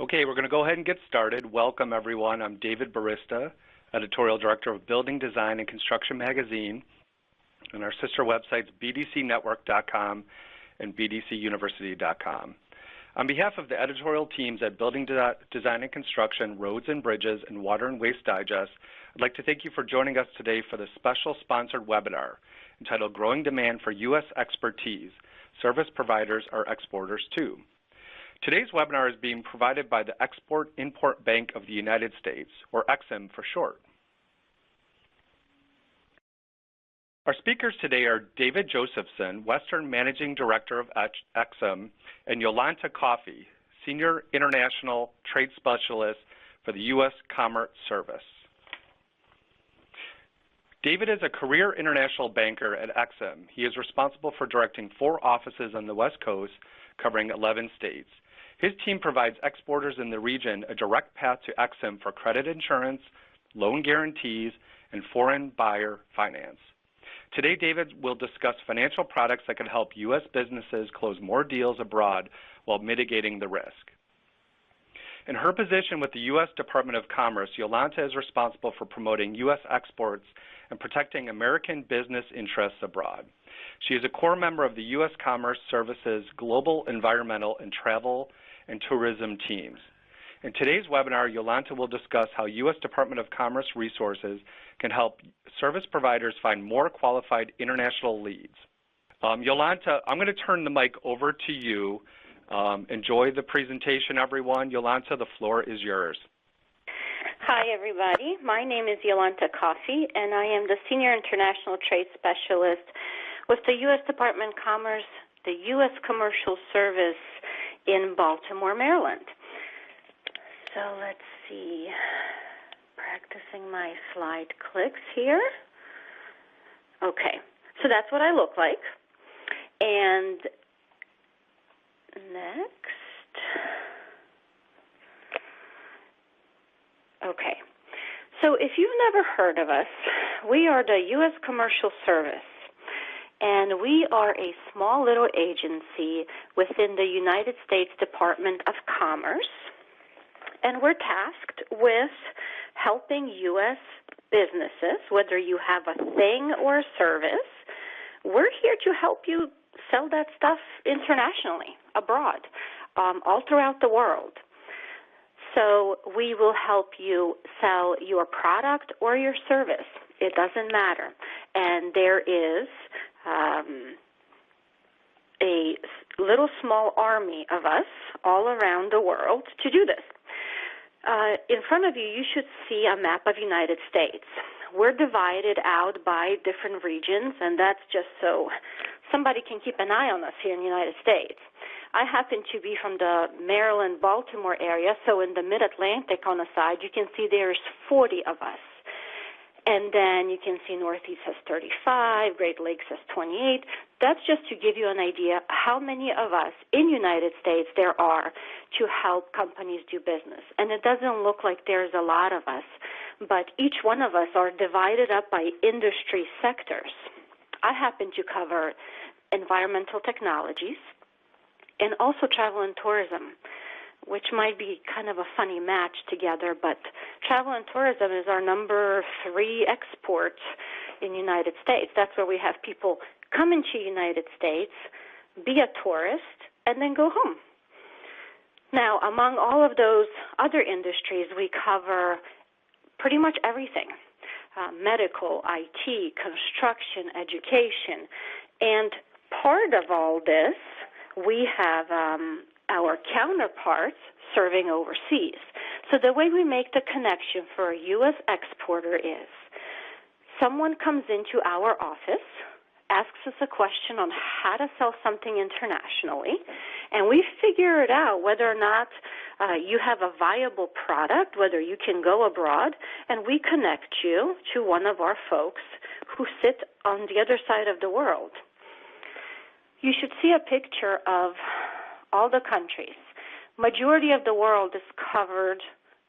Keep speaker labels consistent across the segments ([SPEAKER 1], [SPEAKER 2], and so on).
[SPEAKER 1] Okay, we're going to go ahead and get started. Welcome, everyone. I'm David Barista, Editorial Director of Building, Design, and Construction Magazine, and our sister websites bdcnetwork.com and bdcuniversity.com. On behalf of the editorial teams at Building, Design, and Construction, Roads and Bridges, and Water and Waste Digest, I'd like to thank you for joining us today for this special sponsored webinar entitled Growing Demand for U.S. Expertise, Service Providers Are Exporters Too. Today's webinar is being provided by the Export-Import Bank of the United States, or EXIM for short. Our speakers today are David Josephson, Western Managing Director of EXIM, and Yolanta Coffey, Senior International Trade Specialist for the U.S. Commerce Service. David is a career international banker at EXIM. He is responsible for directing 4 offices on the West Coast, covering 11 states. His team provides exporters in the region a direct path to EXIM for credit insurance, loan guarantees, and foreign buyer finance. Today, David will discuss financial products that can help U.S. businesses close more deals abroad while mitigating the risk. In her position with the U.S. Department of Commerce, Yolanta is responsible for promoting U.S. exports and protecting American business interests abroad. She is a core member of the U.S. Commerce Service's Global Environmental and Travel and Tourism teams. In today's webinar, Yolanta will discuss how U.S. Department of Commerce resources can help service providers find more qualified international leads. Yolanta, I'm going to turn the mic over to you. Enjoy the presentation, everyone. Yolanta, the floor is yours.
[SPEAKER 2] Hi, everybody. My name is Yolanta Coffey, and I am the Senior International Trade Specialist with the U.S. Department of Commerce, the U.S. Commercial Service in Baltimore, Maryland. So let's see, practicing my slide clicks here. Okay, so that's what I look like. And next, okay. So if you've never heard of us, we are the U.S. Commercial Service. And we are a small little agency within the United States Department of Commerce. And we're tasked with helping U.S. businesses, whether you have a thing or a service. We're here to help you sell that stuff internationally, abroad, all throughout the world. So we will help you sell your product or your service. It doesn't matter. And there is a little small army of us all around the world to do this. In front of you, you should see a map of United States. We're divided out by different regions, and that's just so somebody can keep an eye on us here in the United States. I happen to be from the Maryland-Baltimore area, so in the Mid-Atlantic on the side, you can see there's 40 of us. And then you can see Northeast has 35, Great Lakes has 28. That's just to give you an idea how many of us in the United States there are to help companies do business. And it doesn't look like there's a lot of us, but each one of us are divided up by industry sectors. I happen to cover environmental technologies and also travel and tourism, which might be kind of a funny match together, but travel and tourism is our number 3 export in the United States. That's where we have people come into the United States, be a tourist, and then go home. Now, among all of those other industries, we cover pretty much everything, medical, IT, construction, education, and part of all this, we have our counterparts serving overseas. So the way we make the connection for a U.S. exporter is someone comes into our office, asks us a question on how to sell something internationally, and we figure it out whether or not you have a viable product, whether you can go abroad, and we connect you to one of our folks who sit on the other side of the world. You should see a picture of all the countries. Majority of the world is covered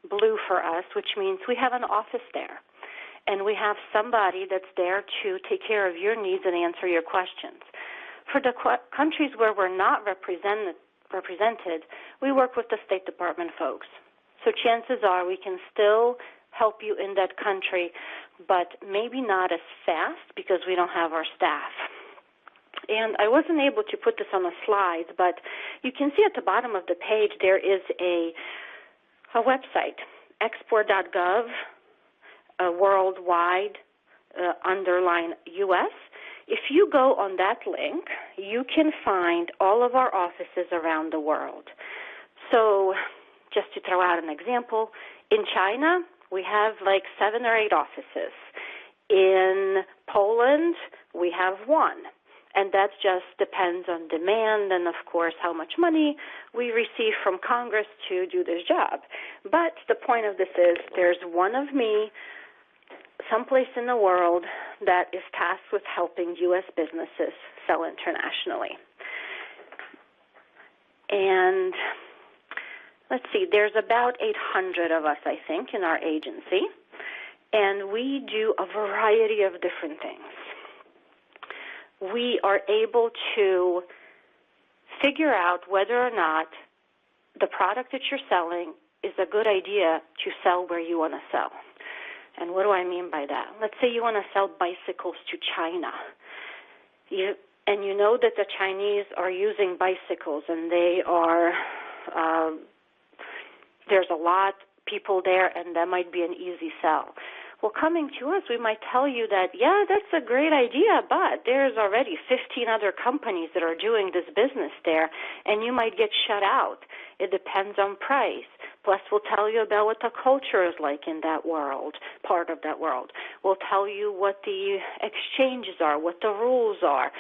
[SPEAKER 2] blue for us, which means we have an office there. And we have somebody that's there to take care of your needs and answer your questions. For the countries where we're not represented represented, we work with the State Department folks. So chances are we can still help you in that country, but maybe not as fast because we don't have our staff. And I wasn't able to put this on the slides, but you can see at the bottom of the page there is a website, export.gov, worldwide, underline U.S. If you go on that link, you can find all of our offices around the world. So just to throw out an example, in China, we have like 7 or 8 offices. In Poland, we have 1. And that just depends on demand and, of course, how much money we receive from Congress to do this job. But the point of this is there's one of me someplace in the world that is tasked with helping U.S. businesses sell internationally. And let's see, there's about 800 of us, I think, in our agency, and we do a variety of different things. We are able to figure out whether or not the product that you're selling is a good idea to sell where you want to sell. And what do I mean by that? Let's say you want to sell bicycles to China. You know that the Chinese are using bicycles, and they are there's a lot of people there, and that might be an easy sell. Well, coming to us, we might tell you that, yeah, that's a great idea, but there's already 15 other companies that are doing this business there, and you might get shut out. It depends on price. Plus, we'll tell you about what the culture is like in that world, part of that world. We'll tell you what the exchanges are, what the rules are.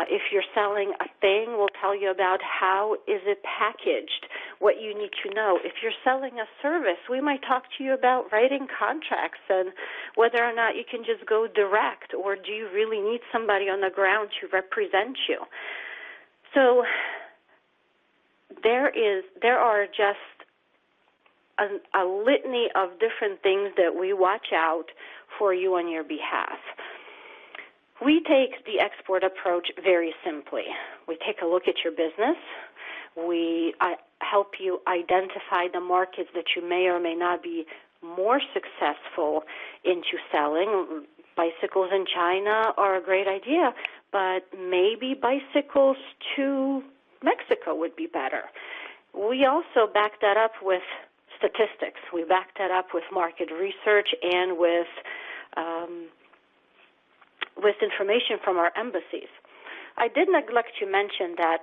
[SPEAKER 2] If you're selling a thing, we'll tell you about how is it packaged, what you need to know. If you're selling a service, we might talk to you about writing contracts and whether or not you can just go direct, or do you really need somebody on the ground to represent you. So there are just a litany of different things that we watch out for you on your behalf. We take the export approach very simply. We take a look at your business. We help you identify the markets that you may or may not be more successful into selling. Bicycles in China are a great idea, but maybe bicycles to Mexico would be better. We also back that up with statistics. We back that up with market research and with information from our embassies. I did neglect to mention that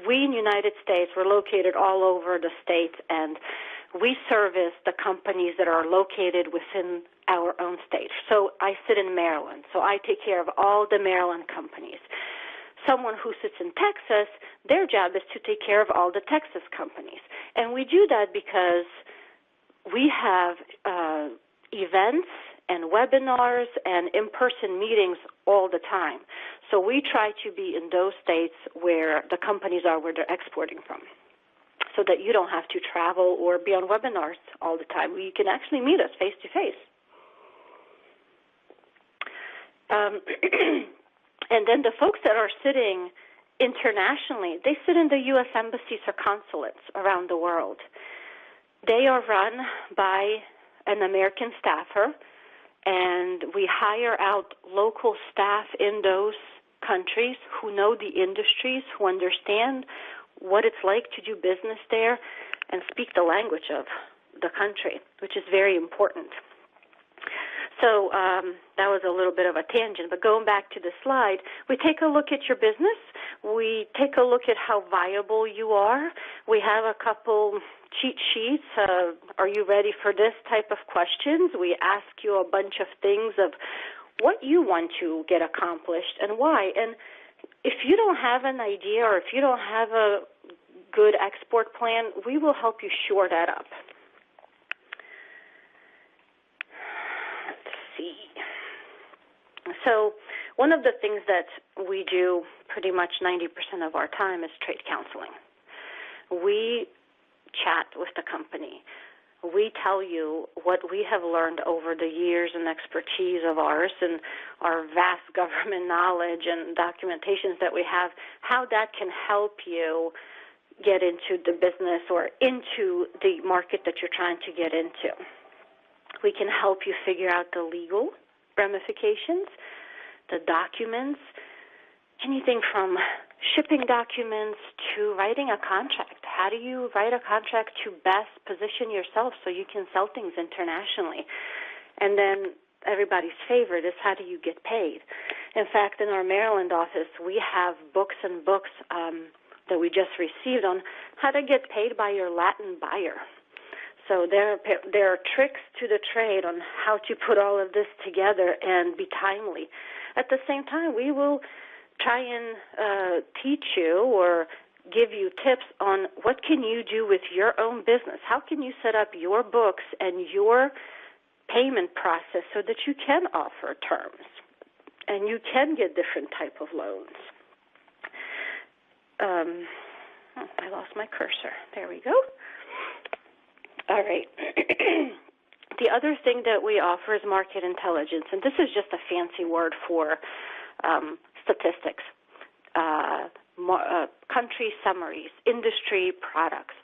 [SPEAKER 2] we in the United States, we're located all over the states, and we service the companies that are located within our own state. So I sit in Maryland, so I take care of all the Maryland companies. Someone who sits in Texas, their job is to take care of all the Texas companies. And we do that because we have events and webinars and in-person meetings all the time. So we try to be in those states where the companies are, where they're exporting from, so that you don't have to travel or be on webinars all the time. You can actually meet us face-to-face. And then the folks that are sitting internationally, they sit in the U.S. embassies or consulates around the world. They are run by an American staffer, and we hire out local staff in those countries who know the industries, who understand what it's like to do business there and speak the language of the country, which is very important. So that was a little bit of a tangent, but going back to the slide, we take a look at your business. We take a look at how viable you are. We have a couple cheat sheets. Are you ready for this type of questions? We ask you a bunch of things of what you want to get accomplished and why. And if you don't have an idea or if you don't have a good export plan, we will help you shore that up. So one of the things that we do pretty much 90% of our time is trade counseling. We chat with the company. We tell you what we have learned over the years and expertise of ours and our vast government knowledge and documentations that we have, how that can help you get into the business or into the market that you're trying to get into. We can help you figure out the legal ramifications, the documents, anything from shipping documents to writing a contract. How do you write a contract to best position yourself so you can sell things internationally? And then everybody's favorite is, how do you get paid? In fact, in our Maryland office, we have books and books that we just received on how to get paid by your Latin buyer. So there are tricks to the trade on how to put all of this together and be timely. At the same time, we will try and teach you or give you tips on what can you do with your own business. How can you set up your books and your payment process so that you can offer terms and you can get different type of loans. I lost my cursor. There we go. All right. The other thing that we offer is market intelligence, and this is just a fancy word for statistics, country summaries, industry products.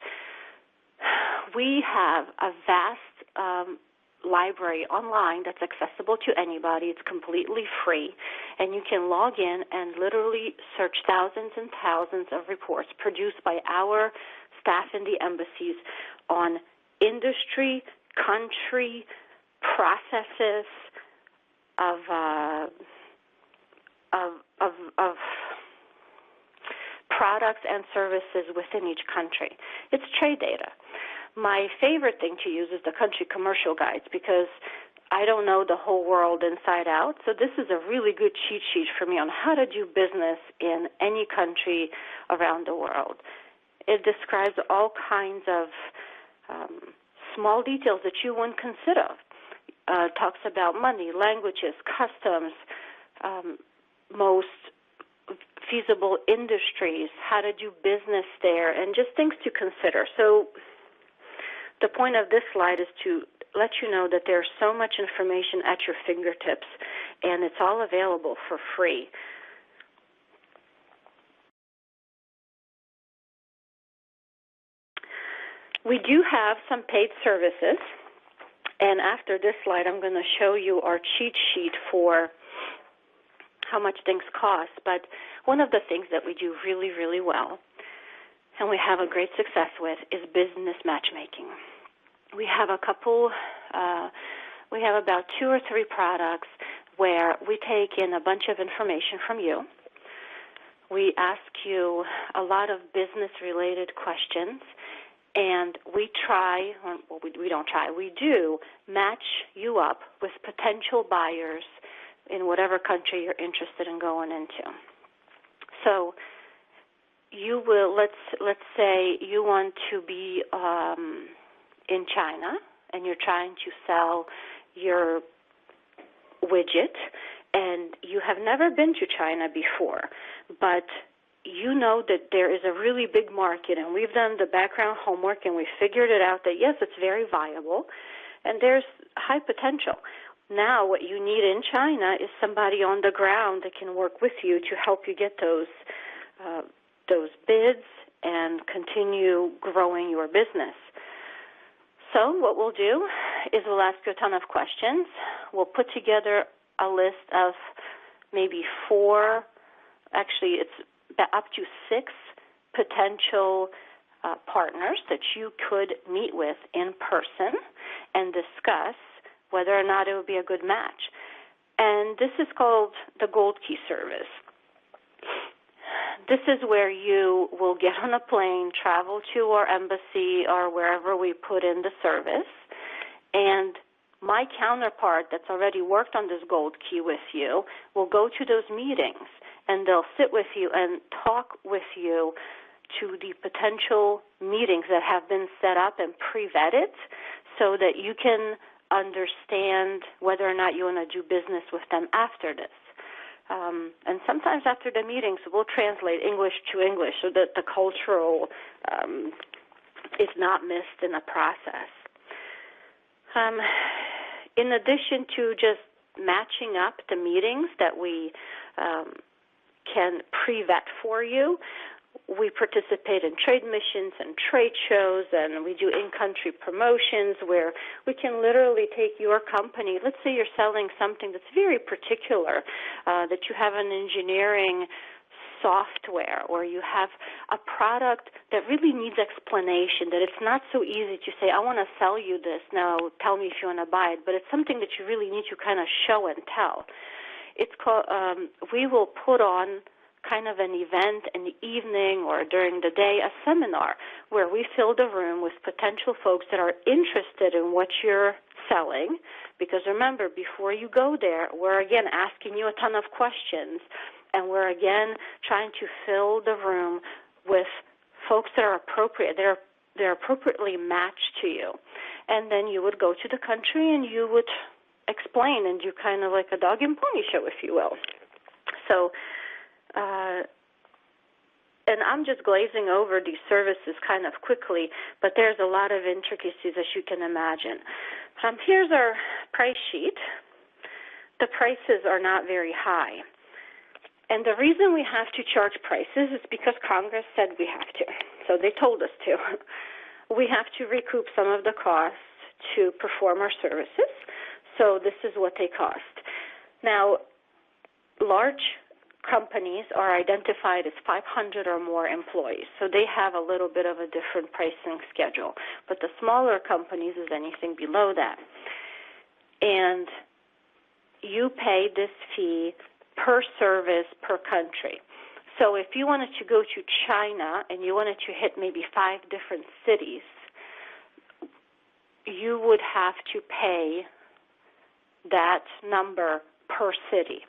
[SPEAKER 2] We have a vast library online that's accessible to anybody. It's completely free, and you can log in and literally search thousands and thousands of reports produced by our staff in the embassies on industry, country, processes of products and services within each country. It's trade data. My favorite thing to use is the country commercial guides because I don't know the whole world inside out. So this is a really good cheat sheet for me on how to do business in any country around the world. It describes all kinds of small details that you wouldn't consider. Talks about money, languages, customs, most feasible industries, how to do business there, and just things to consider. So the point of this slide is to let you know that there's so much information at your fingertips, and it's all available for free. We do have some paid services, and after this slide, I'm going to show you our cheat sheet for how much things cost. But one of the things that we do really, really well, and we have a great success with, is business matchmaking. We have we have about 2 or 3 products where we take in a bunch of information from you. We ask you a lot of business-related questions, and we do match you up with potential buyers in whatever country you're interested in going into. So you will, let's say you want to be in China and you're trying to sell your widget, and you have never been to China before, but you know that there is a really big market, and we've done the background homework, and we figured it out that, yes, it's very viable, and there's high potential. Now what you need in China is somebody on the ground that can work with you to help you get those bids and continue growing your business. So what we'll do is we'll ask you a ton of questions. We'll put together a list of maybe 4, actually it's up to 6 potential partners that you could meet with in person and discuss whether or not it would be a good match. And this is called the Gold Key service. This is where you will get on a plane, travel to our embassy or wherever we put in the service, and my counterpart that's already worked on this Gold Key with you will go to those meetings, and they'll sit with you and talk with you to the potential meetings that have been set up and pre-vetted so that you can understand whether or not you want to do business with them after this. And sometimes after the meetings, we'll translate English to English so that the cultural is not missed in the process. In addition to just matching up the meetings that we can pre-vet for you, We participate in trade missions and trade shows, and we do in-country promotions where we can literally take your company. Let's say you're selling something that's very particular, that you have an engineering software, or you have a product that really needs explanation, that it's not so easy to say, I want to sell you this, now tell me if you want to buy it, but it's something that you really need to kind of show and tell. It's called, we will put on kind of an event in the evening or during the day, a seminar, where we fill the room with potential folks that are interested in what you're selling, because remember, before you go there, we're again asking you a ton of questions, and we're again trying to fill the room with folks that are appropriate. They're appropriately matched to you. And then you would go to the country and you would explain and do kind of like a dog and pony show, if you will. So, and I'm just glazing over these services kind of quickly, but there's a lot of intricacies, as you can imagine. Here's our price sheet. The prices are not very high. And the reason we have to charge prices is because Congress said we have to. So they told us to. We have to recoup some of the costs to perform our services. So this is what they cost. Now, large companies are identified as 500 or more employees. So they have a little bit of a different pricing schedule. But the smaller companies is anything below that. And you pay this fee per service per country. So if you wanted to go to China and you wanted to hit maybe 5 different cities, you would have to pay that number per city.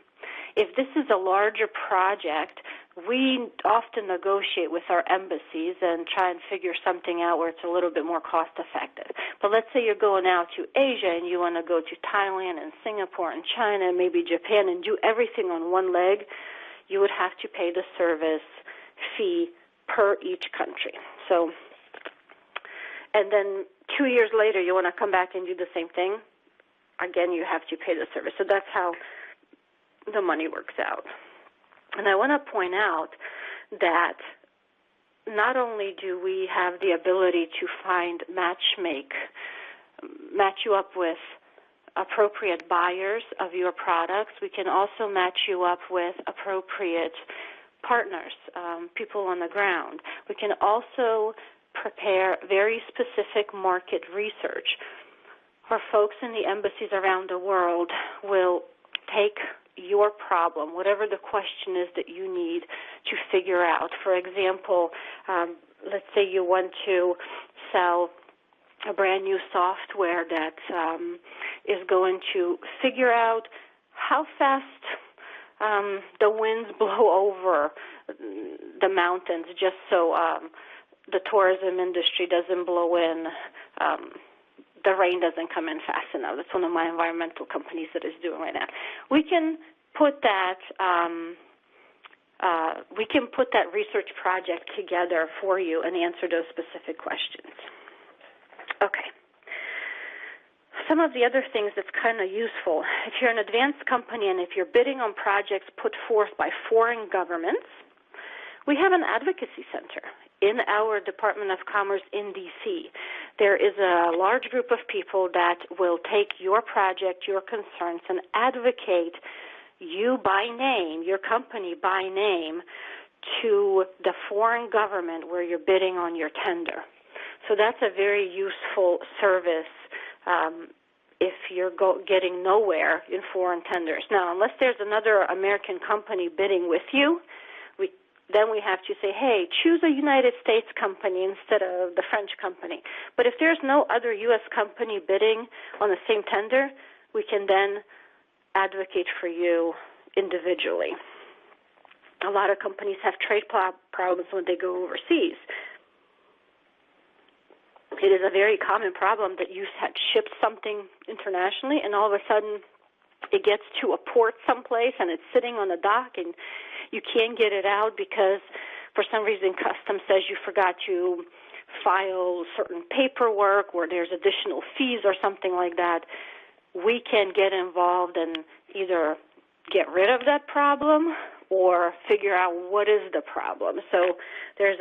[SPEAKER 2] If this is a larger project, we often negotiate with our embassies and try and figure something out where it's a little bit more cost effective. But let's say you're going out to Asia and you want to go to Thailand and Singapore and China and maybe Japan and do everything on one leg, you would have to pay the service fee per each country. So, and then 2 years later you want to come back and do the same thing, again you have to pay the service. So that's how the money works out. And I want to point out that not only do we have the ability to match you up with appropriate buyers of your products, we can also match you up with appropriate partners, people on the ground. We can also prepare very specific market research. Our folks in the embassies around the world will take your problem, whatever the question is that you need to figure out. For example, let's say you want to sell a brand new software that is going to figure out how fast the winds blow over the mountains, just so the tourism industry doesn't blow in, the rain doesn't come in fast enough. That's one of my environmental companies that is doing right now. We can put that research project together for you and answer those specific questions. Okay. Some of the other things that's kind of useful, if you're an advanced company and if you're bidding on projects put forth by foreign governments, we have an advocacy center in our Department of Commerce in D.C. There is a large group of people that will take your project, your concerns, and advocate you by name, your company by name, to the foreign government where you're bidding on your tender. So that's a very useful service if you're getting nowhere in foreign tenders. Now, unless there's another American company bidding with you, then we have to say, hey, choose a United States company instead of the French company. But if there's no other U.S. company bidding on the same tender, we can then advocate for you individually. A lot of companies have trade problems when they go overseas. It is a very common problem that you had shipped something internationally and all of a sudden it gets to a port someplace and it's sitting on a dock and you can't get it out because for some reason customs says you forgot to file certain paperwork or there's additional fees or something like that. We can get involved and either get rid of that problem or figure out what is the problem. So there's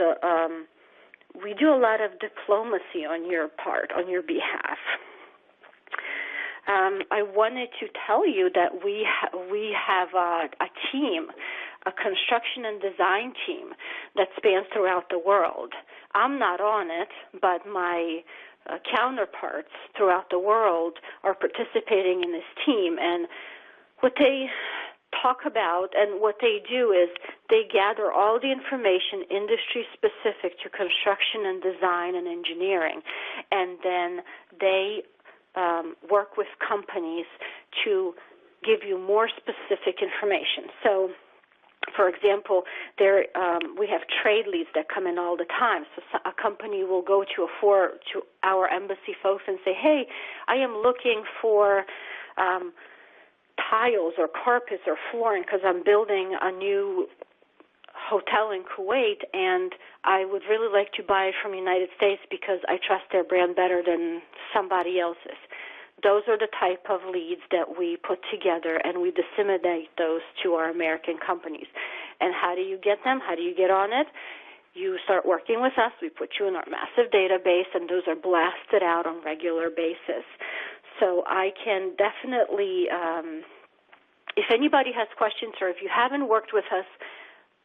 [SPEAKER 2] we do a lot of diplomacy on your part, on your behalf. I wanted to tell you that we have a team, a construction and design team that spans throughout the world. I'm not on it, but my counterparts throughout the world are participating in this team. And what they talk about and what they do is they gather all the information industry specific to construction and design and engineering, and then they work with companies to give you more specific information. So, for example, we have trade leads that come in all the time. So a company will go to our embassy folks and say, "Hey, I am looking for tiles or carpets or flooring because I'm building a new hotel in Kuwait, and I would really like to buy it from the United States because I trust their brand better than somebody else's." Those are the type of leads that we put together, and we disseminate those to our American companies. And how do you get them? How do you get on it? You start working with us. We put you in our massive database, and those are blasted out on a regular basis. So I can definitely, if anybody has questions or if you haven't worked with us,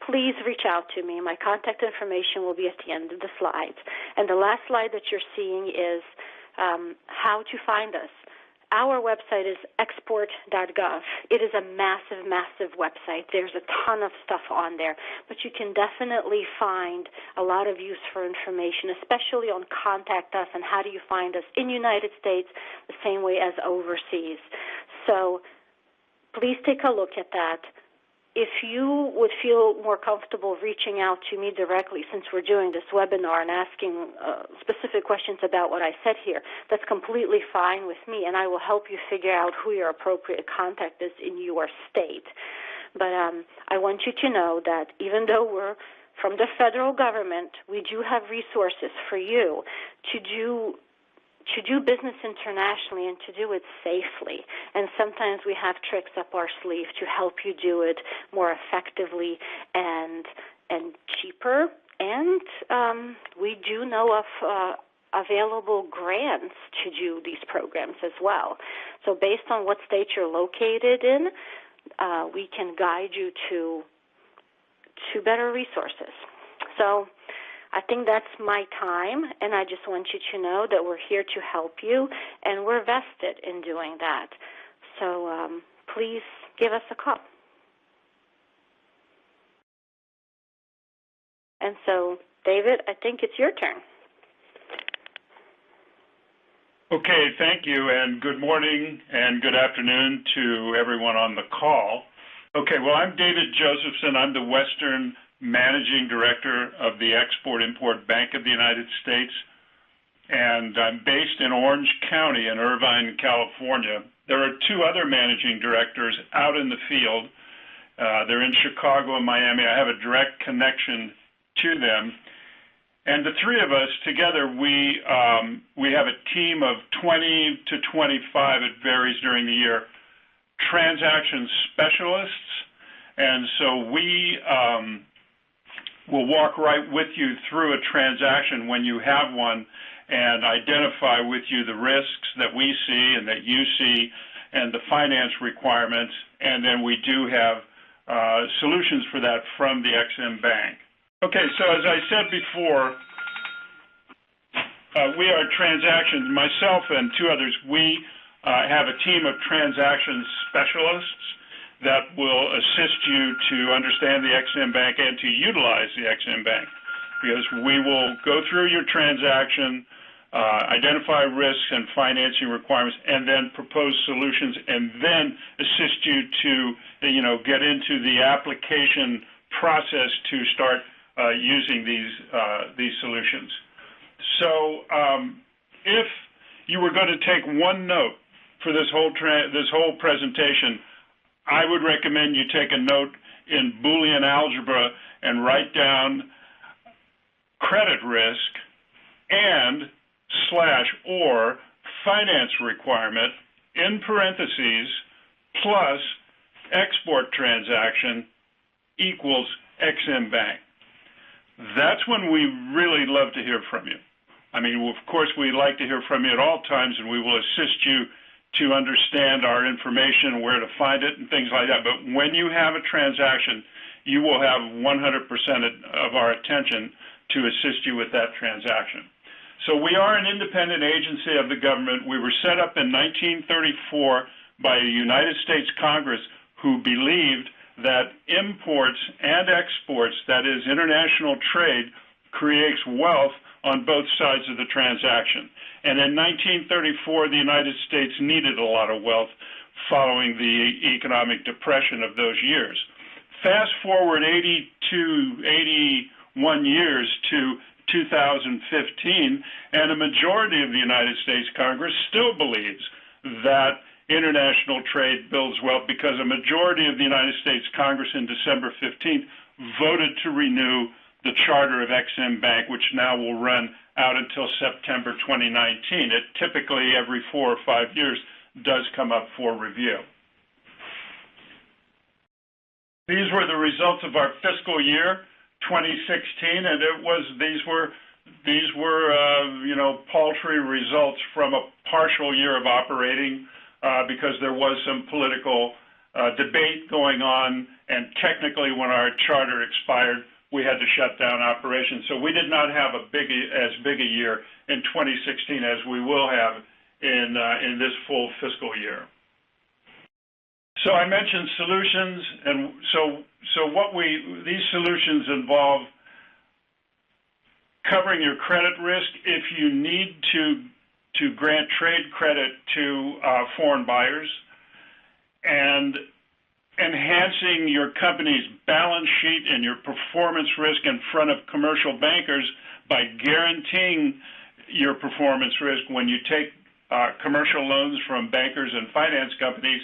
[SPEAKER 2] please reach out to me. My contact information will be at the end of the slides. And the last slide that you're seeing is how to find us. Our website is export.gov. It is a massive, massive website. There's a ton of stuff on there, but you can definitely find a lot of useful information, especially on contact us and how do you find us in the United States the same way as overseas. So please take a look at that. If you would feel more comfortable reaching out to me directly, since we're doing this webinar and asking specific questions about what I said here, that's completely fine with me, and I will help you figure out who your appropriate contact is in your state. But I want you to know that even though we're from the federal government, we do have resources for you to do business internationally and to do it safely. And sometimes we have tricks up our sleeve to help you do it more effectively and cheaper. And we do know of available grants to do these programs as well. So based on what state you're located in, we can guide you to better resources. So I think that's my time, and I just want you to know that we're here to help you, and we're vested in doing that. So please give us a call. And so, David, I think it's your turn.
[SPEAKER 3] Okay, thank you, and good morning and good afternoon to everyone on the call. Okay, well, I'm David Josephson. I'm the Western Managing Director of the Export-Import Bank of the United States, and I'm based in Orange County in Irvine, California. There are two other managing directors out in the field. They're in Chicago and Miami. I have a direct connection to them. And the three of us together, we have a team of 20 to 25, it varies during the year, transaction specialists. And so we will walk right with you through a transaction when you have one and identify with you the risks that we see and that you see and the finance requirements. And then we do have solutions for that from the EXIM Bank. Okay, so as I said before, we are transactions, myself and two others, we have a team of transaction specialists that will assist you to understand the EXIM Bank and to utilize the EXIM Bank, because we will go through your transaction, identify risks and financing requirements, and then propose solutions, and then assist you to, get into the application process to start using these solutions. So if you were going to take one note for this whole presentation, I would recommend you take a note in Boolean algebra and write down credit risk and /or finance requirement in parentheses plus export transaction equals EXIM Bank. That's when we really love to hear from you. I mean, of course, we like to hear from you at all times, and we will assist you to understand our information, where to find it, and things like that. But when you have a transaction, you will have 100% of our attention to assist you with that transaction. So we are an independent agency of the government. We were set up in 1934 by a United States Congress who believed that imports and exports, that is international trade, creates wealth on both sides of the transaction. And in 1934, the United States needed a lot of wealth following the economic depression of those years. Fast forward 81 years to 2015, and a majority of the United States Congress still believes that international trade builds wealth, because a majority of the United States Congress in December 15th voted to renew the charter of EXIM Bank, which now will run out until September 2019. It typically, every 4 or 5 years, does come up for review. These were the results of our fiscal year 2016, and these were paltry results from a partial year of operating, because there was some political debate going on, and technically when our charter expired, we had to shut down operations. So we did not have as big a year in 2016 as we will have in this full fiscal year. So I mentioned solutions, and these solutions involve covering your credit risk if you need to grant trade credit to foreign buyers, and enhancing your company's balance sheet and your performance risk in front of commercial bankers by guaranteeing your performance risk when you take commercial loans from bankers and finance companies,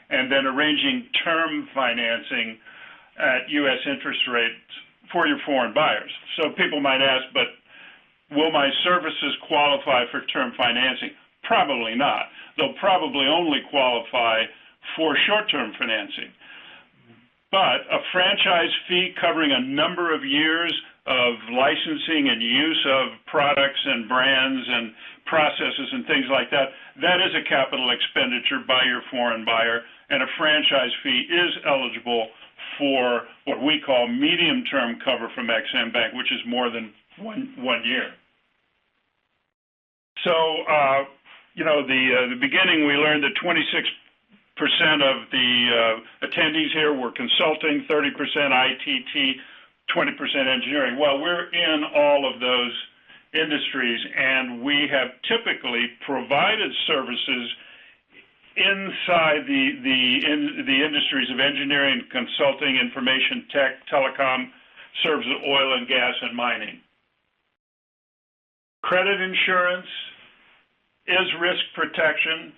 [SPEAKER 3] and then arranging term financing at U.S. interest rates for your foreign buyers. So people might ask, but will my services qualify for term financing? Probably not. They'll probably only qualify for short-term financing. But a franchise fee covering a number of years of licensing and use of products and brands and processes and things like that, that is a capital expenditure by your foreign buyer, and a franchise fee is eligible for what we call medium-term cover from EXIM Bank, which is more than one year. So, the beginning, we learned that 26% of the attendees here were consulting, 30% ITT, 20% engineering. Well, we're in all of those industries, and we have typically provided services inside the industries of engineering, consulting, information tech, telecom, services, oil and gas, and mining. Credit insurance is risk protection,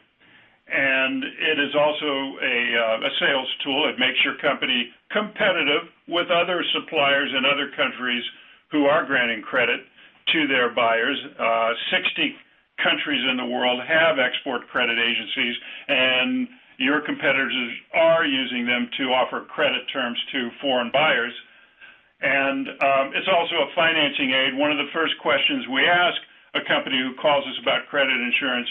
[SPEAKER 3] and it is also a sales tool. It makes your company competitive with other suppliers in other countries who are granting credit to their buyers. 60 countries in the world have export credit agencies, and your competitors are using them to offer credit terms to foreign buyers. And it's also a financing aid. One of the first questions we ask a company who calls us about credit insurance: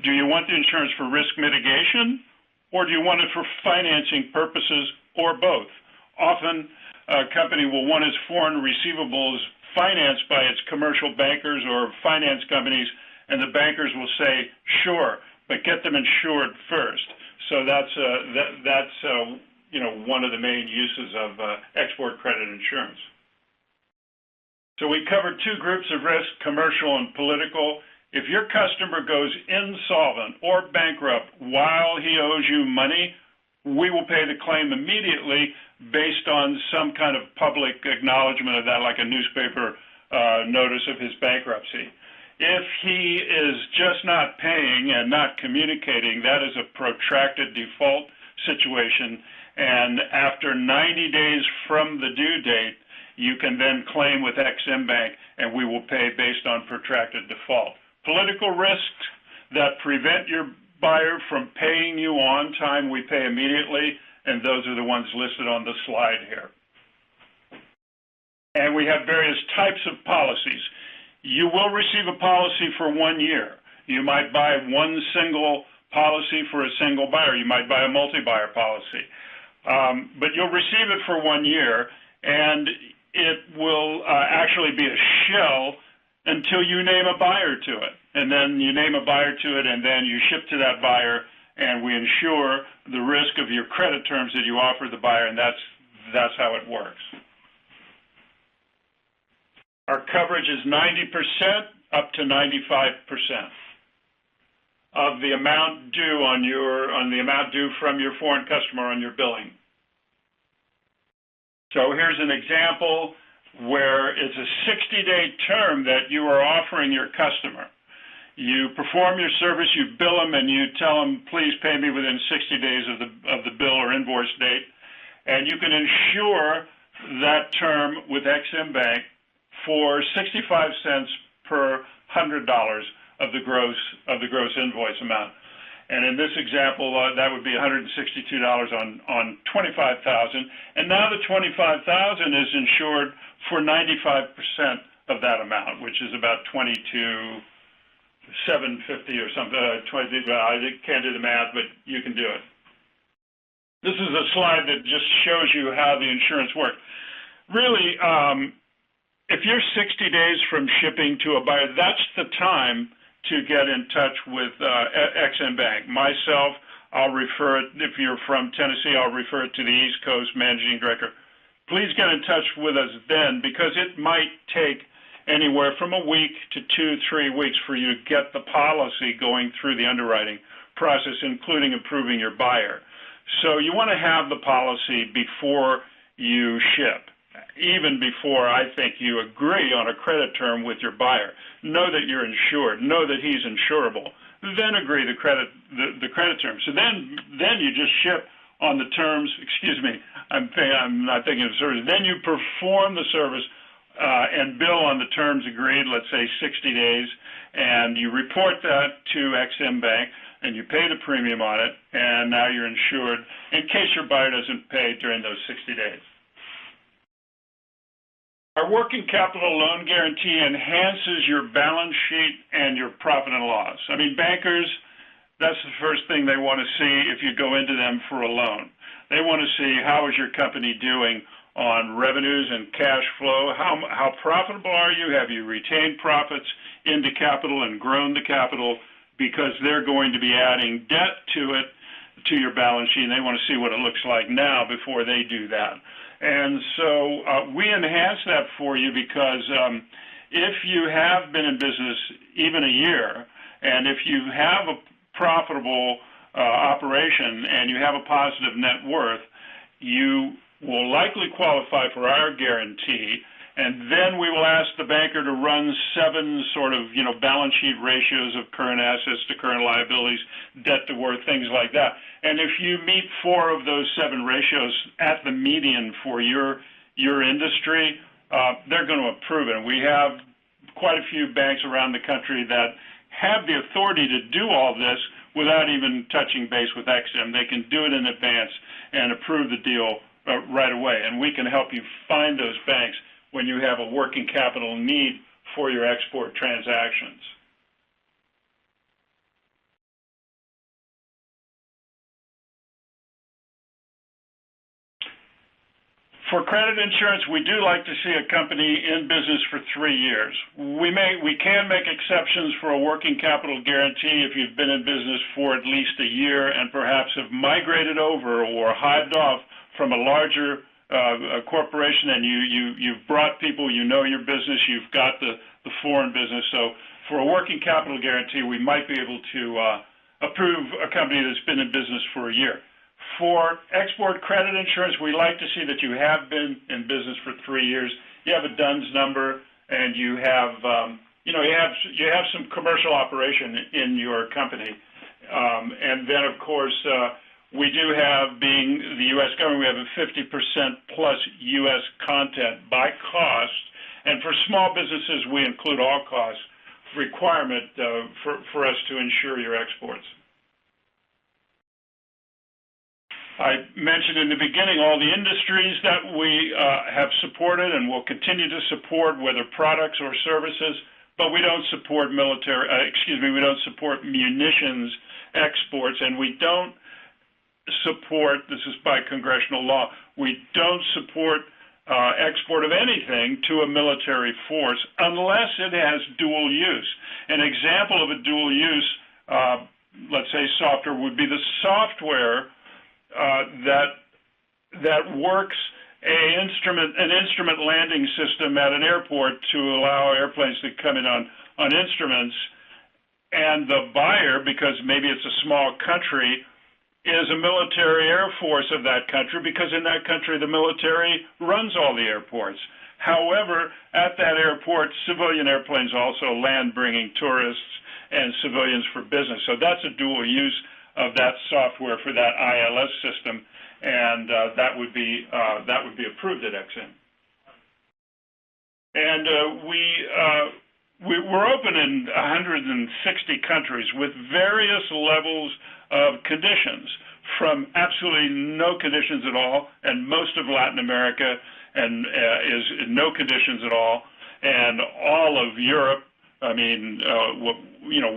[SPEAKER 3] do you want the insurance for risk mitigation, or do you want it for financing purposes, or both? Often, a company will want its foreign receivables financed by its commercial bankers or finance companies, and the bankers will say, sure, but get them insured first. So that's one of the main uses of export credit insurance. So we covered two groups of risk, commercial and political. If your customer goes insolvent or bankrupt while he owes you money, we will pay the claim immediately based on some kind of public acknowledgement of that, like a newspaper notice of his bankruptcy. If he is just not paying and not communicating, that is a protracted default situation, and after 90 days from the due date, you can then claim with EXIM Bank, and we will pay based on protracted default. Political risks that prevent your buyer from paying you on time, we pay immediately, and those are the ones listed on the slide here. And we have various types of policies. You will receive a policy for 1 year. You might buy one single policy for a single buyer. You might buy a multi-buyer policy. But you'll receive it for 1 year, and it will actually be a shell until you name a buyer to it. And then you name a buyer to it, and then you ship to that buyer, and we insure the risk of your credit terms that you offer the buyer, and that's how it works. Our coverage is 90% up to 95% of the amount due on the amount due from your foreign customer on your billing. So here's an example where it's a 60-day term that you are offering your customer. You perform your service, you bill them, and you tell them, please pay me within 60 days of the bill or invoice date, and you can insure that term with EXIM Bank for 65 cents per $100 of the gross invoice amount. And in this example, that would be $162 on $25,000. And now the $25,000 is insured for 95% of that amount, which is about $22,750 or something. I can't do the math, but you can do it. This is a slide that just shows you how the insurance works. Really, if you're 60 days from shipping to a buyer, that's the time to get in touch with EXIM Bank. Myself, I'll refer it, if you're from Tennessee, I'll refer it to the East Coast Managing Director. Please get in touch with us then, because it might take anywhere from a week to 2-3 weeks for you to get the policy going through the underwriting process, including approving your buyer. So you want to have the policy before you ship, even before I think you agree on a credit term with your buyer. Know that you're insured. Know that he's insurable. Then agree the credit term. So then you just ship on the terms. Excuse me, I'm not thinking of service. Then you perform the service and bill on the terms agreed. Let's say 60 days, and you report that to EXIM Bank, and you pay the premium on it, and now you're insured in case your buyer doesn't pay during those 60 days. Our working capital loan guarantee enhances your balance sheet and your profit and loss. I mean, bankers, that's the first thing they want to see if you go into them for a loan. They want to see how is your company doing on revenues and cash flow. How profitable are you? Have you retained profits into capital and grown the capital? Because they're going to be adding debt to it, to your balance sheet, and they want to see what it looks like now before they do that. And so we enhance that for you because if you have been in business even a year, and if you have a profitable operation and you have a positive net worth, you will likely qualify for our guarantee. And then we will ask the banker to run 7 sort of, balance sheet ratios of current assets to current liabilities, debt to worth, things like that. And if you meet 4 of those 7 ratios at the median for your industry, they're going to approve it. And we have quite a few banks around the country that have the authority to do all this without even touching base with EXIM. They can do it in advance and approve the deal right away. And we can help you find those banks when you have a working capital need for your export transactions. For credit insurance, we do like to see a company in business for 3 years. We can make exceptions for a working capital guarantee if you've been in business for at least a year and perhaps have migrated over or hived off from a larger corporation, and you've brought people, you know your business, you've got the foreign business. So for a working capital guarantee, we might be able to approve a company that's been in business for a year. For export credit insurance, we like to see that you have been in business for 3 years. You have a DUNS number, and you have you have some commercial operation in your company, and then of course. We do have, being the U.S. government, we have a 50% plus U.S. content by cost, and for small businesses, we include all costs requirement for us to insure your exports. I mentioned in the beginning all the industries that we have supported and will continue to support, whether products or services, but we don't support we don't support munitions exports, and we don't support, this is by congressional law, we don't support export of anything to a military force unless it has dual use. An example of a dual use, let's say software, would be the software that works an instrument landing system at an airport to allow airplanes to come in on instruments, and the buyer, because maybe it's a small country, is a military air force of that country, because in that country the military runs all the airports. However, at that airport, civilian airplanes also land, bringing tourists and civilians for business. So that's a dual use of that software for that ILS system, and that would be approved at EXIM. And we're open in 160 countries with various levels of conditions, from absolutely no conditions at all, and most of Latin America and is no conditions at all, and all of Europe. I mean,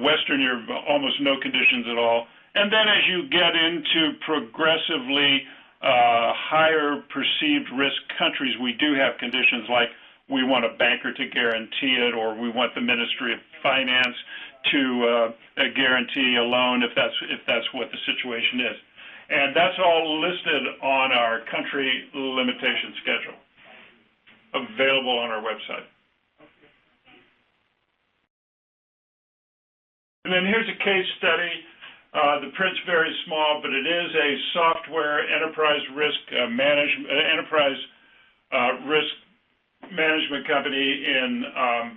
[SPEAKER 3] Western Europe, almost no conditions at all. And then as you get into progressively higher perceived risk countries, we do have conditions like we want a banker to guarantee it, or we want the Ministry of Finance to guarantee a loan if that's what the situation is. And that's all listed on our country limitation schedule, available on our website. And then here's a case study. The print's very small, but it is a software enterprise risk management company in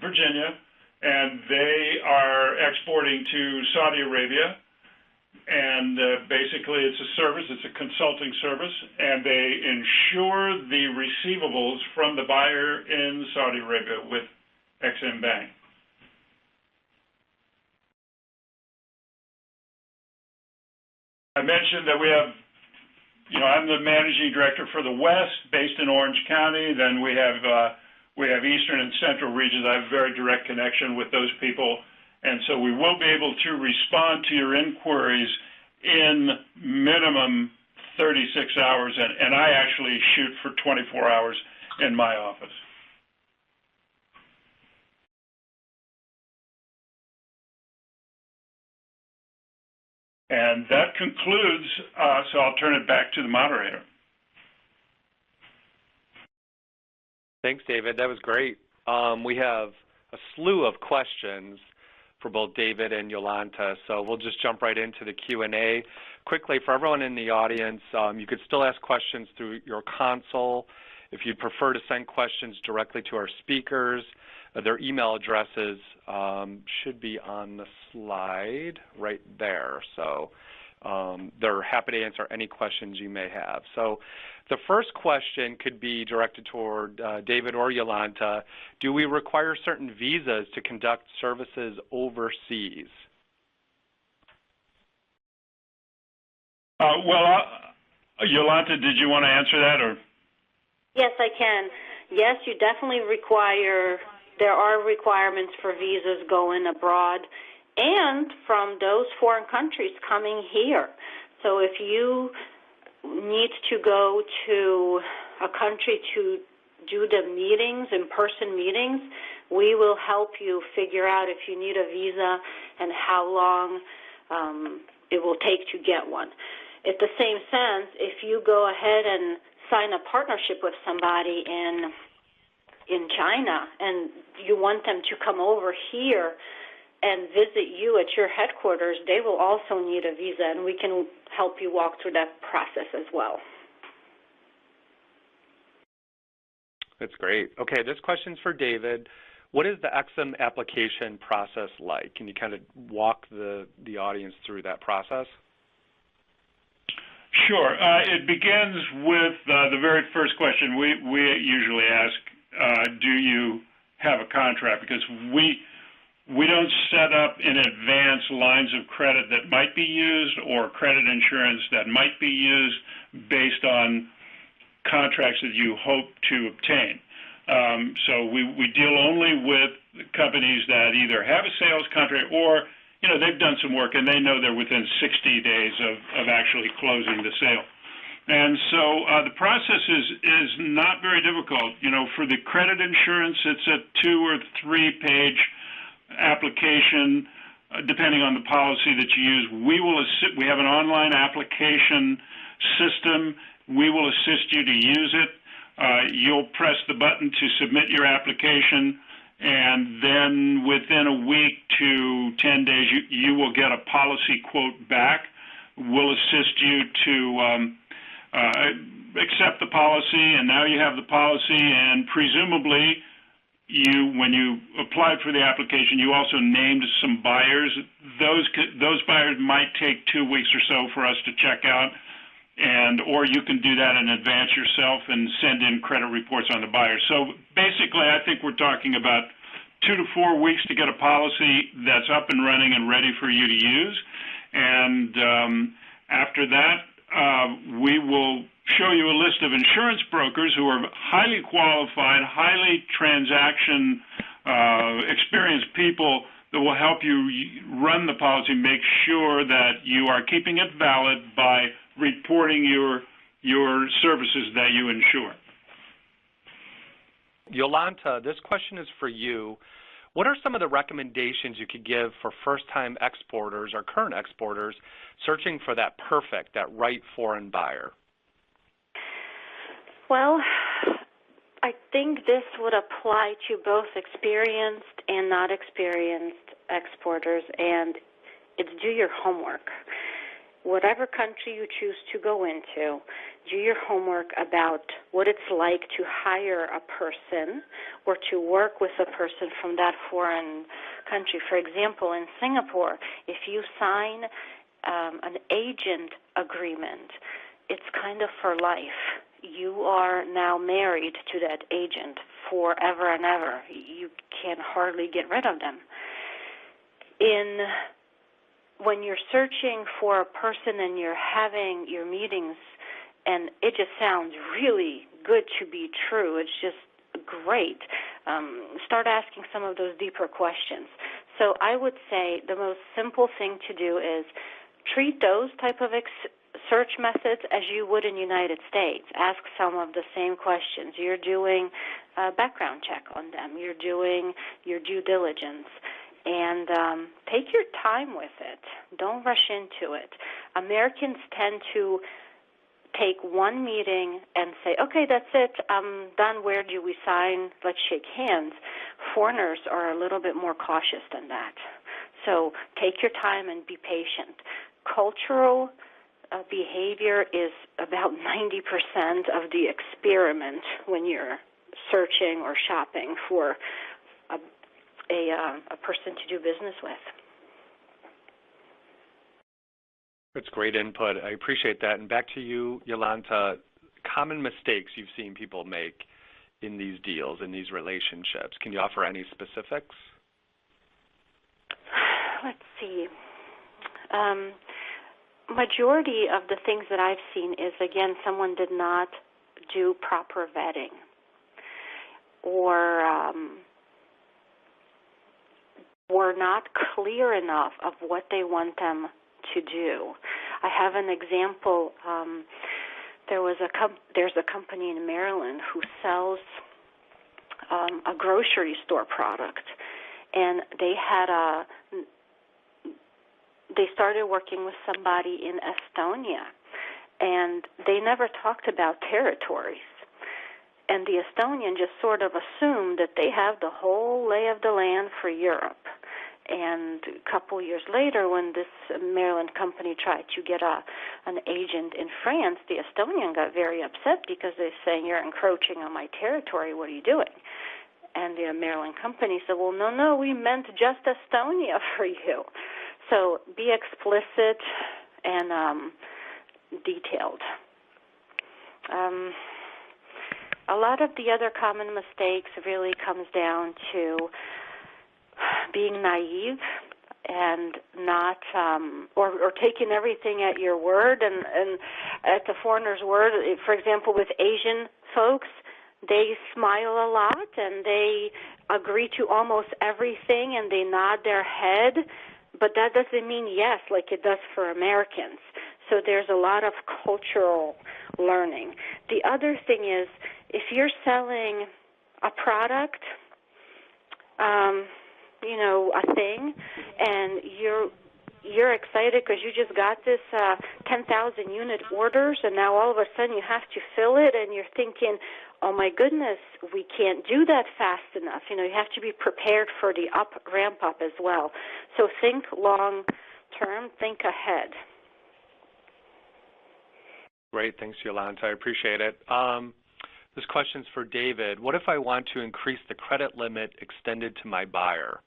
[SPEAKER 3] Virginia, and they are exporting to Saudi Arabia. And basically, it's a service, it's a consulting service, and they insure the receivables from the buyer in Saudi Arabia with EXIM Bank. I mentioned that we have, I'm the managing director for the West, based in Orange County. Then we have Eastern and Central regions. I have a very direct connection with those people, and so we will be able to respond to your inquiries in minimum 36 hours, and I actually shoot for 24 hours in my office. And that concludes, so I'll turn it back to the moderator.
[SPEAKER 1] Thanks, David. That was great. We have a slew of questions for both David and Yolanta, so we'll just jump right into the Q&A. Quickly, for everyone in the audience, you could still ask questions through your console. If you'd prefer to send questions directly to our speakers, their email addresses should be on the slide right there. So they're happy to answer any questions you may have. So the first question could be directed toward David or Yolanta. Do we require certain visas to conduct services overseas?
[SPEAKER 3] Yolanta, did you want to answer that? Or?
[SPEAKER 2] Yes, I can. Yes, you definitely require, there are requirements for visas going abroad and from those foreign countries coming here. So if you need to go to a country to do the meetings, in-person meetings, we will help you figure out if you need a visa and how long it will take to get one. In the same sense, if you go ahead and sign a partnership with somebody in China and you want them to come over here and visit you at your headquarters, they will also need a visa, and we can help you walk through that process as well.
[SPEAKER 1] That's great. Okay, this question's for David. What is the EXIM application process like? Can you kind of walk the audience through that process?
[SPEAKER 3] Sure. It begins with the very first question we usually ask, do you have a contract? Because we don't set up in advance lines of credit that might be used or credit insurance that might be used based on contracts that you hope to obtain. So we deal only with companies that either have a sales contract or, they've done some work and they know they're within 60 days of actually closing the sale. And so the process is not very difficult. For the credit insurance, it's a 2 or 3 page application, depending on the policy that you use. We have an online application system. We will assist you to use it. You'll press the button to submit your application, and then within a week to 10 days, you will get a policy quote back. We'll assist you to accept the policy, and now you have the policy, and presumably when you applied for the application, you also named some buyers. Those buyers might take 2 weeks or so for us to check out, or you can do that in advance yourself and send in credit reports on the buyers. So basically, I think we're talking about 2 to 4 weeks to get a policy that's up and running and ready for you to use. And after that, we will show you a list of insurance brokers who are highly qualified, highly transaction experienced people that will help you run the policy, make sure that you are keeping it valid by reporting your services that you insure.
[SPEAKER 1] Yolanta, this question is for you. What are some of the recommendations you could give for first-time exporters or current exporters searching for that right foreign buyer?
[SPEAKER 2] Well, I think this would apply to both experienced and not experienced exporters, and it's do your homework. Whatever country you choose to go into, do your homework about what it's like to hire a person or to work with a person from that foreign country. For example, in Singapore, if you sign an agent agreement, it's kind of for life. You are now married to that agent forever and ever. You can hardly get rid of them. When you're searching for a person and you're having your meetings and it just sounds really good to be true, it's just great, start asking some of those deeper questions. So I would say the most simple thing to do is treat those type of search methods as you would in the United States. Ask some of the same questions. You're doing a background check on them. You're doing your due diligence. And take your time with it. Don't rush into it. Americans tend to take one meeting and say, okay, that's it, I'm done, where do we sign, let's shake hands. Foreigners are a little bit more cautious than that. So take your time and be patient. Cultural behavior is about 90% of the experiment when you're searching or shopping for a person to do business with.
[SPEAKER 1] That's great input. I appreciate that. And back to you, Yolanta, common mistakes you've seen people make in these deals, in these relationships. Can you offer any specifics?
[SPEAKER 2] Let's see. Majority of the things that I've seen is, again, someone did not do proper vetting or were not clear enough of what they want them to do. I have an example. There's a company in Maryland who sells a grocery store product, and they started working with somebody in Estonia, and they never talked about territories. And the Estonian just sort of assumed that they have the whole lay of the land for Europe. And a couple years later, when this Maryland company tried to get an agent in France, the Estonian got very upset because they're saying, you're encroaching on my territory, what are you doing? And the Maryland company said, well, no, we meant just Estonia for you. So be explicit and detailed. A lot of the other common mistakes really comes down to being naive and not or taking everything at your word and at the foreigner's word. For example, with Asian folks, they smile a lot and they agree to almost everything and they nod their head, but that doesn't mean yes like it does for Americans. So there's a lot of cultural learning. The other thing is, if you're selling a product, a thing, and you're excited because you just got this 10,000 unit orders, and now all of a sudden you have to fill it, and you're thinking, oh my goodness, we can't do that fast enough. You have to be prepared for the ramp up as well. So think long term, think ahead.
[SPEAKER 1] Great. Thanks, Yolanta. I appreciate it. This question's for David. What if I want to increase the credit limit extended to my buyer?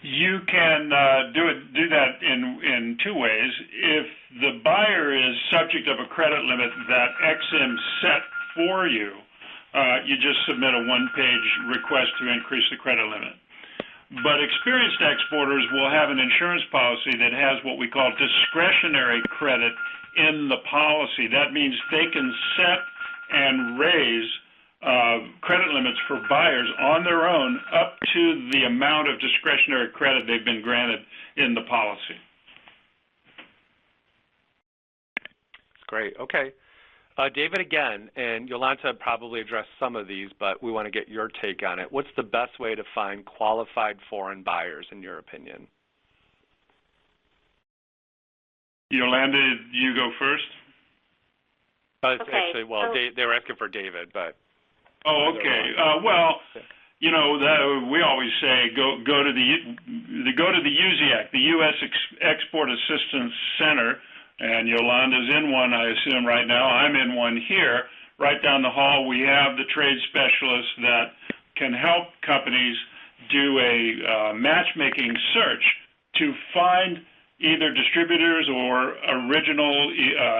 [SPEAKER 3] You can do that in two ways. If the buyer is subject of a credit limit that EXIM set for you, you just submit a one-page request to increase the credit limit. But experienced exporters will have an insurance policy that has what we call discretionary credit in the policy. That means they can set and raise credit limits for buyers on their own up to the amount of discretionary credit they've been granted in the policy.
[SPEAKER 1] That's great. Okay. David, again, and Yolanta probably addressed some of these, but we want to get your take on it. What's the best way to find qualified foreign buyers, in your opinion?
[SPEAKER 3] Yolanda, you go first.
[SPEAKER 2] Okay.
[SPEAKER 1] Actually, well, they were asking for David, but.
[SPEAKER 3] Oh, okay. We always say go to the USIAC, the U.S. Export Assistance Center. And Yolanda's in one, I assume, right now. I'm in one here. Right down the hall, we have the trade specialists that can help companies do a matchmaking search to find either distributors or original,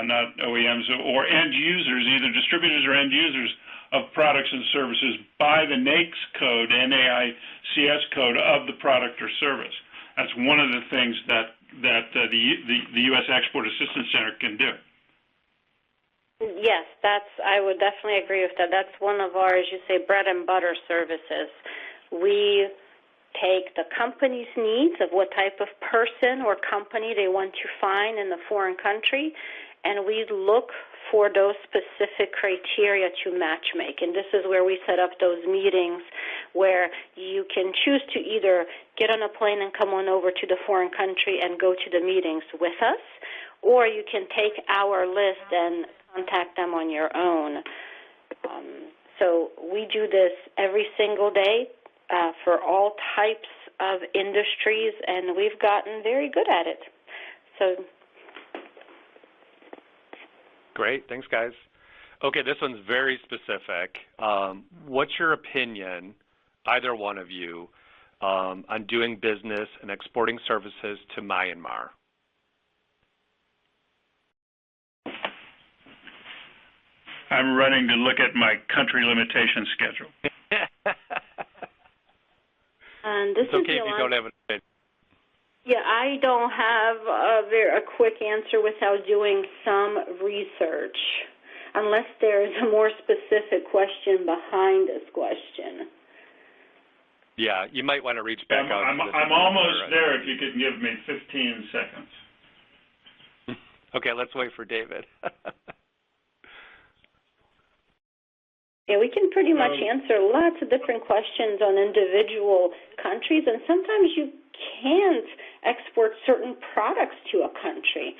[SPEAKER 3] not OEMs, or end users, either distributors or end users of products and services by the NAICS code, NAICS code of the product or service. That's one of the things that the U.S. Export Assistance Center can do.
[SPEAKER 2] Yes, I would definitely agree with that. That's one of our, as you say, bread and butter services. We take the company's needs of what type of person or company they want to find in the foreign country, and we look for those specific criteria to matchmake. And this is where we set up those meetings where you can choose to either get on a plane and come on over to the foreign country and go to the meetings with us, or you can take our list and contact them on your own. So we do this every single day for all types of industries, and we've gotten very good at it. So.
[SPEAKER 1] Great. Thanks, guys. Okay, this one's very specific. What's your opinion, either one of you, on doing business and exporting services to Myanmar?
[SPEAKER 3] I'm running to look at my country limitation schedule.
[SPEAKER 2] And this
[SPEAKER 1] it's okay
[SPEAKER 2] is
[SPEAKER 1] if you don't have an opinion.
[SPEAKER 2] Yeah, I don't have a quick answer without doing some research, unless there is a more specific question behind this question.
[SPEAKER 1] Yeah, you might want to reach back out.
[SPEAKER 3] I'm almost there if you could give me 15 seconds.
[SPEAKER 1] Okay, let's wait for David.
[SPEAKER 2] Yeah, we can pretty much answer lots of different questions on individual countries, and sometimes you can't export certain products to a country.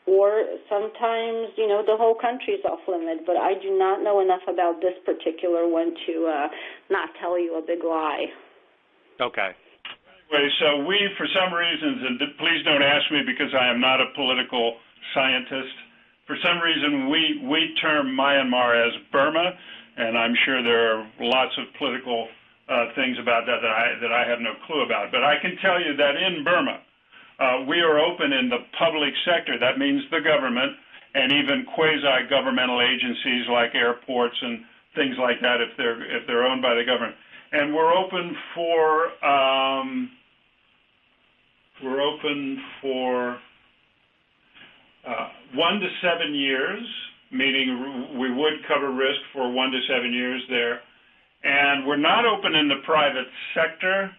[SPEAKER 2] Or sometimes, the whole country is off limit, but I do not know enough about this particular one to not tell you a big lie.
[SPEAKER 1] Okay.
[SPEAKER 3] Anyway, so we, for some reasons, and please don't ask me because I am not a political scientist, for some reason we term Myanmar as Burma, and I'm sure there are lots of political things about that I have no clue about. But I can tell you that in Burma, we are open in the public sector. That means the government and even quasi-governmental agencies like airports and things like that if they're owned by the government. And we're open for 1 to 7 years, meaning we would cover risk for 1 to 7 years there. And we're not open in the private sector.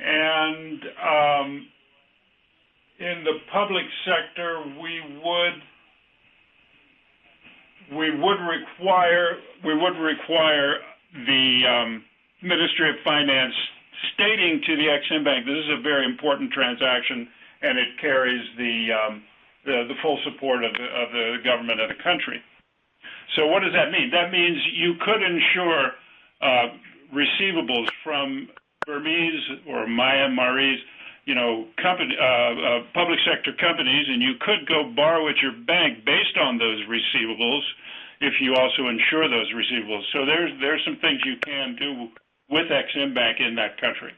[SPEAKER 3] And in the public sector, we would require the Ministry of Finance stating to the EXIM Bank this is a very important transaction, and it carries the full support of the government of the country. So what does that mean? That means you could insure receivables from Burmese or Myanmarese, public sector companies, and you could go borrow at your bank based on those receivables if you also insure those receivables. So there's some things you can do with EXIM Bank in that country.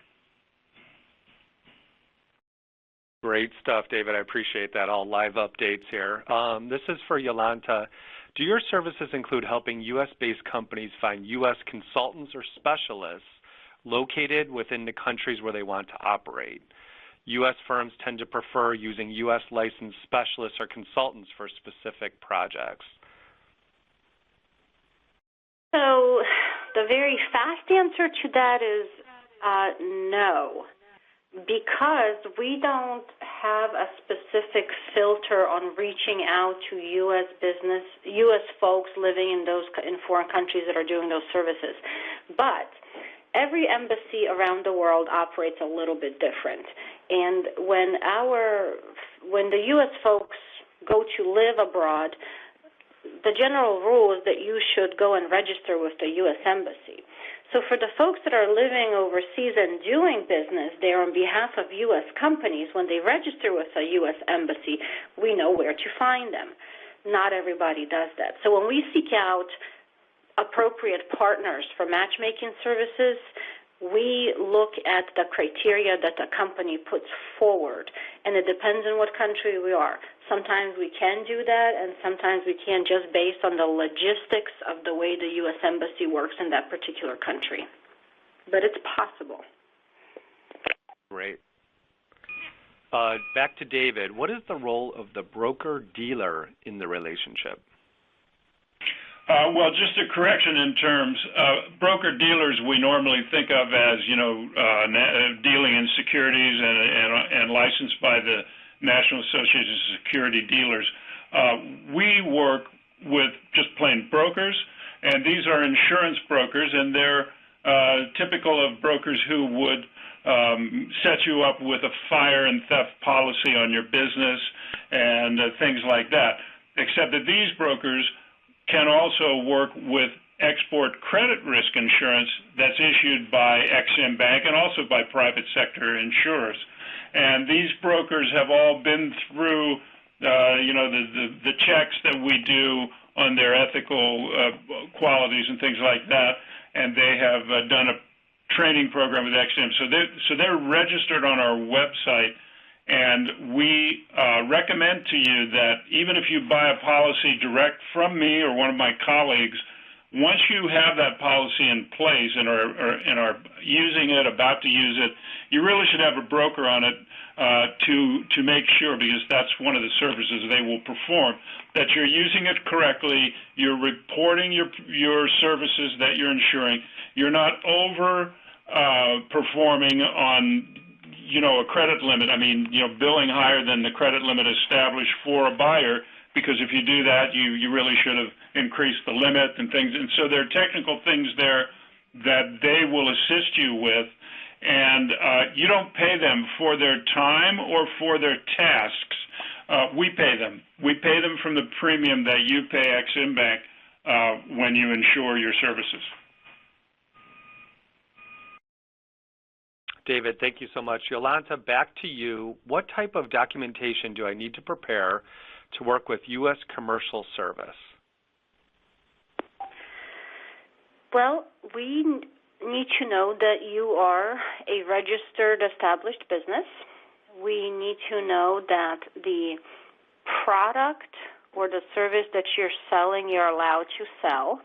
[SPEAKER 1] Great stuff, David. I appreciate that. All live updates here. This is for Yolanta. Do your services include helping U.S.-based companies find U.S. consultants or specialists located within the countries where they want to operate? U.S. firms tend to prefer using U.S. licensed specialists or consultants for specific projects.
[SPEAKER 2] So the very fast answer to that is no, because we don't have a specific filter on reaching out to U.S. folks living in foreign countries that are doing those services. But every embassy around the world operates a little bit different. And when the U.S. folks go to live abroad, the general rule is that you should go and register with the U.S. Embassy. So for the folks that are living overseas and doing business there on behalf of U.S. companies, when they register with a U.S. Embassy, we know where to find them. Not everybody does that. So when we seek out appropriate partners for matchmaking services, we look at the criteria that the company puts forward, and it depends on what country we are. Sometimes we can do that, and sometimes we can't, just based on the logistics of the way the U.S. Embassy works in that particular country. But it's possible.
[SPEAKER 1] Great. Back to David. What is the role of the broker-dealer in the relationship?
[SPEAKER 3] Well, just a correction in terms, broker-dealers we normally think of as, dealing in securities and licensed by the National Association of Security Dealers. We work with just plain brokers, and these are insurance brokers, and they're typical of brokers who would set you up with a fire and theft policy on your business and things like that, except that these brokers can also work with export credit risk insurance that's issued by EXIM Bank and also by private sector insurers. And these brokers have all been through, the checks that we do on their ethical qualities and things like that, and they have done a training program with EXIM. So they're registered on our website. And we recommend to you that even if you buy a policy direct from me or one of my colleagues, once you have that policy in place and are using it, about to use it, you really should have a broker on it to make sure, because that's one of the services they will perform, that you're using it correctly, you're reporting your services that you're insuring, you're not over performing on a credit limit. I mean, billing higher than the credit limit established for a buyer, because if you do that, you really should have increased the limit and things. And so there are technical things there that they will assist you with, and you don't pay them for their time or for their tasks. We pay them. We pay them from the premium that you pay EXIM Bank when you insure your services.
[SPEAKER 1] David, thank you so much. Yolanta, back to you. What type of documentation do I need to prepare to work with U.S. commercial service?
[SPEAKER 2] Well, we need to know that you are a registered, established business. We need to know that the product or the service that you're selling, you're allowed to sell.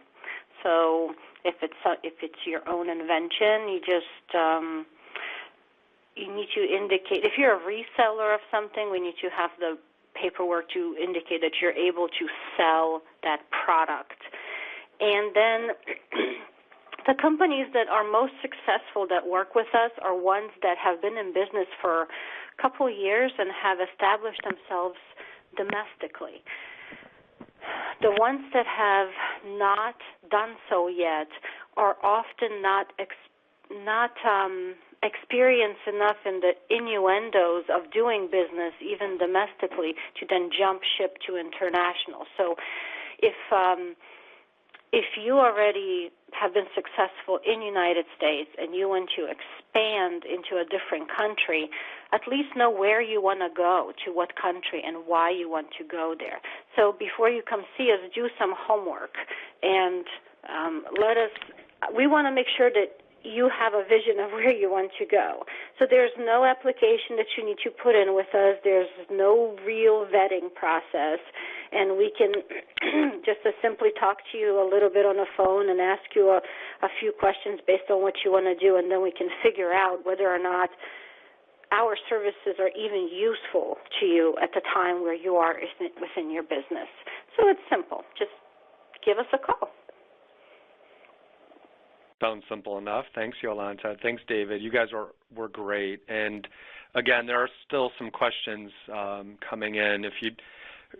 [SPEAKER 2] So if it's your own invention, you just you need to indicate. If you're a reseller of something, we need to have the paperwork to indicate that you're able to sell that product. And then the companies that are most successful that work with us are ones that have been in business for a couple of years and have established themselves domestically. The ones that have not done so yet are often not experienced enough in the innuendos of doing business, even domestically, to then jump ship to international. So if you already have been successful in the United States and you want to expand into a different country, at least know where you want to go, to what country, and why you want to go there. So before you come see us, do some homework, and we want to make sure that you have a vision of where you want to go. So there's no application that you need to put in with us. There's no real vetting process. And we can just simply talk to you a little bit on the phone and ask you a few questions based on what you want to do, and then we can figure out whether or not our services are even useful to you at the time where you are within your business. So it's simple. Just give us a call.
[SPEAKER 1] Sounds simple enough. Thanks, Yolanta. Thanks, David. You guys were great. And again, there are still some questions coming in. If you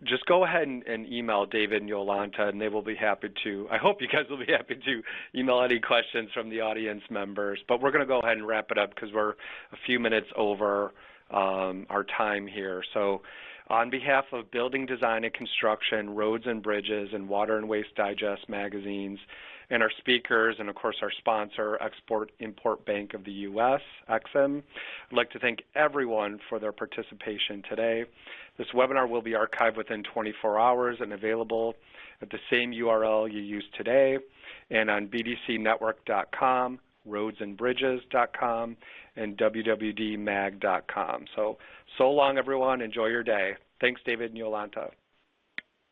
[SPEAKER 1] just go ahead and email David and Yolanta, and they will be happy to. I hope you guys will be happy to email any questions from the audience members. But we're going to go ahead and wrap it up because we're a few minutes over our time here. So on behalf of Building, Design, and Construction, Roads and Bridges, and Water and Waste Digest magazines, and our speakers, and of course our sponsor, Export-Import Bank of the U.S., EXIM, I'd like to thank everyone for their participation today. This webinar will be archived within 24 hours and available at the same URL you used today and on bdcnetwork.com, roadsandbridges.com, and wwdmag.com. So long, everyone. Enjoy your day. Thanks, David and Yolanta.